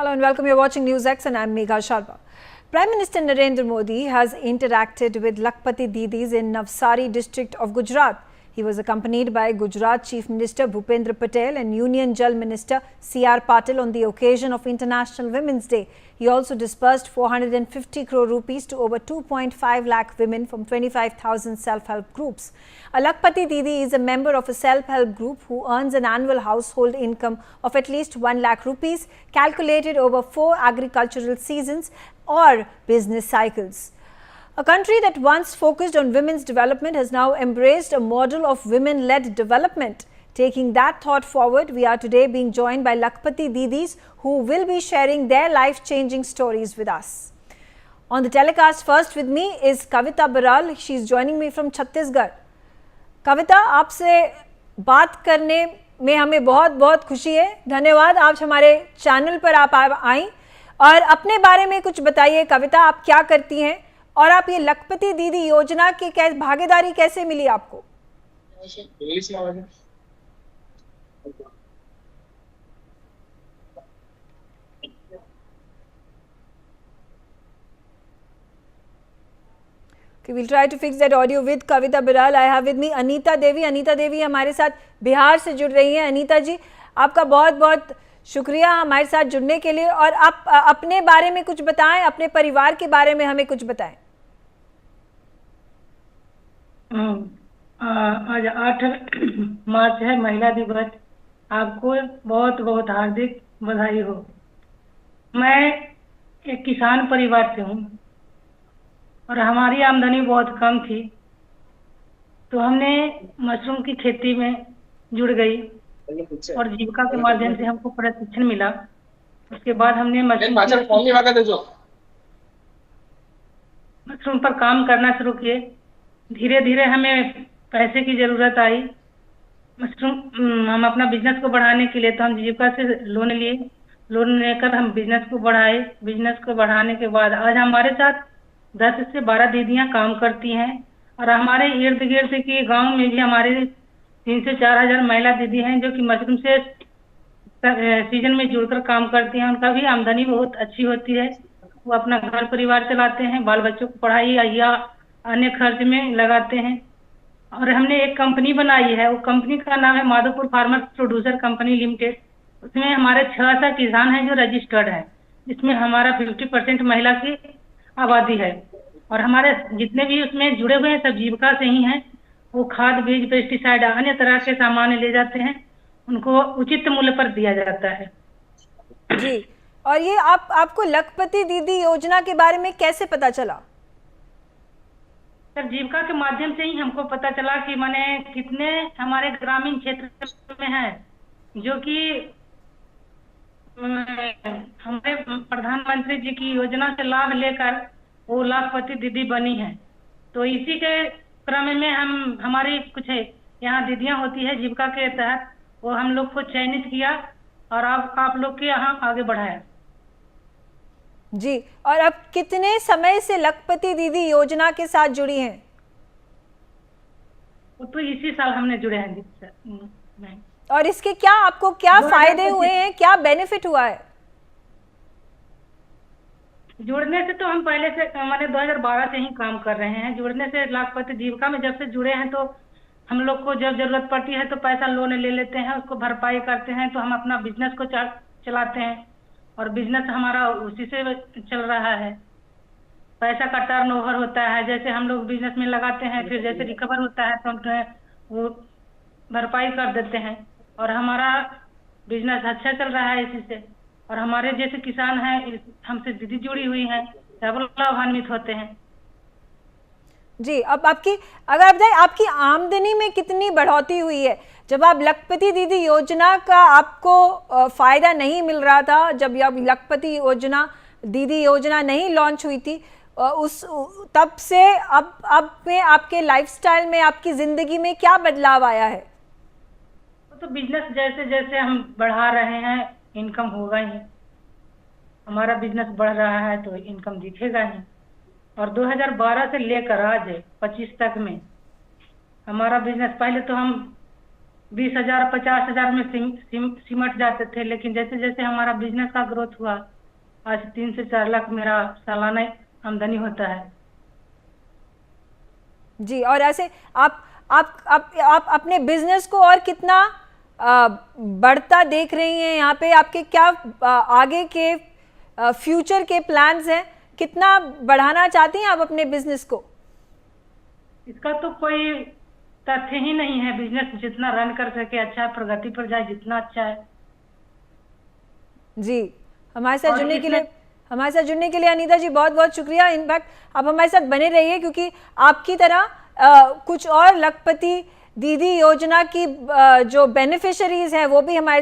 Hello and welcome. You're watching News X and I'm Megha Sharma. Prime Minister Narendra Modi has interacted with Lakhpati Didis in Navsari district of Gujarat. He was accompanied by Gujarat Chief Minister Bhupendra Patel and Union Jal Minister C.R. Patil on the occasion of International Women's Day. He also disbursed 450 crore rupees to over 2.5 lakh women from 25,000 self-help groups. A Lakhpati Didi is a member of a self-help group who earns an annual household income of at least 1 lakh rupees, calculated over 4 agricultural seasons or business cycles. A country that once focused on women's development has now embraced a model of women-led development. Taking that thought forward, we are today being joined by Lakhpati Didis who will be sharing their life-changing stories with us. On the telecast first with me is Kavita Baral. She is joining me from Chhattisgarh. कविता, आपसे बात करने में हमें बहुत बहुत खुशी है. धन्यवाद आप हमारे चैनल पर आप आई और अपने बारे में कुछ बताइए. कविता, आप क्या करती हैं और आप ये लखपति दीदी योजना की भागीदारी कैसे मिली आपको? Okay, we'll try to fix that audio with Kavita Baral. I have with me Anita Devi. Anita Devi हमारे साथ बिहार से जुड़ रही हैं. अनीता जी, आपका बहुत बहुत शुक्रिया हमारे साथ जुड़ने के लिए और आप अपने बारे में कुछ बताएं, अपने परिवार के बारे में हमें कुछ बताएं. आज 8 मार्च है, महिला दिवस. आपको बहुत बहुत हार्दिक बधाई हो. मैं एक किसान परिवार से हूँ और हमारी आमदनी बहुत कम थी, तो हमने मशरूम की खेती में जुड़ गई और जीविका के माध्यम से हमको प्रशिक्षण मिला. उसके बाद हमने मशरूम पर काम करना शुरू किए. धीरे धीरे हमें पैसे की जरूरत आई. हम अपना बिजनेस को बढ़ाने के लिए तो हम जीविका से लोन लिए. लोन लेकर हम बिजनेस को बढ़ाए. बिजनेस को बढ़ाने के बाद आज हमारे साथ 10 से 12 दीदियां काम करती हैं और हमारे इर्द गिर्द के गांव में भी हमारे 3 से 4 हजार महिला दीदी हैं जो कि मशरूम से सीजन में जुड़कर काम करती हैं. उनका भी आमदनी बहुत अच्छी होती है. वो अपना घर परिवार चलाते हैं, बाल बच्चों को पढ़ाई या अन्य खर्च में लगाते हैं. और हमने एक कंपनी बनाई है. वो कंपनी का नाम है Madhopur farmers producer company limited. उसमें हमारे 6 किसान हैं जो रजिस्टर्ड है, जिसमें हमारा 50% महिला की आबादी है. और हमारे जितने भी उसमें जुड़े हुए हैं सब जीविका से ही हैं. वो खाद, बीज, पेस्टिसाइड अन्य तरह के सामान ले जाते हैं. उनको उचित मूल्य पर दिया जाता है. जी, और ये आपको लखपति दीदी योजना के बारे में कैसे पता चला? सर, जीविका के माध्यम से ही हमको पता चला कि माने कितने हमारे ग्रामीण क्षेत्र में हैं जो कि हमारे प्रधानमंत्री जी की योजना से लाभ लेकर वो लाखपति दीदी बनी है. तो इसी के क्रम में हमारी कुछ यहाँ दीदियां होती है जीविका के तहत, वो हम लोग को चयनित किया और आप लोग के यहाँ आगे बढ़ाया. जी, और अब कितने समय से लखपति दीदी योजना के साथ जुड़ी हैं? तो इसी साल हमने जुड़े हैं सर. और इसके आपको क्या फायदे हुए हैं, क्या बेनिफिट हुआ है? जुड़ने से तो हम पहले से मैंने 2012 से ही काम कर रहे हैं. जुड़ने से लाखपति जीविका में जब से जुड़े हैं तो हम लोग को जब जरूरत पड़ती है तो पैसा लोन ले लेते हैं, उसको भरपाई करते हैं. तो हम अपना बिजनेस को चलाते हैं और बिजनेस हमारा उसी से चल रहा है. पैसा का टर्नओवर होता है. जैसे हम लोग बिजनेस में लगाते हैं, फिर जैसे रिकवर होता है तो हम वो भरपाई कर देते हैं और हमारा बिजनेस अच्छा चल रहा है इसी से. और हमारे जैसे किसान हैं, हमसे दीदी जुड़ी हुई हैं, सब लाभान्वित होते हैं. जी, अब अगर आप बताएं आपकी आमदनी में कितनी बढ़ोतरी हुई है? जब आप लखपति दीदी योजना का आपको फायदा नहीं मिल रहा था, जब लखपति दीदी योजना नहीं लॉन्च हुई थी, तब से अब में आपके लाइफस्टाइल में, आपकी जिंदगी में क्या बदलाव आया है? तो बिजनेस जैसे जैसे हम बढ़ा रहे हैं इनकम होगा ही. हमारा बिजनेस बढ़ रहा है तो इनकम दिखेगा ही. और 2012 से लेकर आज 25 तक में हमारा बिजनेस, पहले तो हम 20,000 50,000 में सिमट जाते थे, लेकिन जैसे जैसे हमारा बिजनेस का ग्रोथ हुआ, आज 3 से 4 लाख मेरा सालाना आमदनी होता है। जी, और ऐसे आप अपने बिजनेस को और कितना बढ़ता देख रही हैं? यहाँ पे आपके क्या आगे के फ्यूचर के प्लान्स हैं? कितना बढ़ाना चाहती हैं आप अपने बिजनेस को? इसका तो कोई तथ्य ही नहीं है। बिजनेस जितना रन कर सके अच्छा है, प्रगति पर जाए जितना अच्छा है। जी, हमारे साथ और जुड़ने के इसमें लिए अनीता जी बहुत बहुत शुक्रिया। इनफैक्ट आप हमारे साथ बने रहिए, क्योंकि आपकी तरह कुछ और लखपति दीदी योजना की जो बेनिफिशरीज हैं वो भी हमारे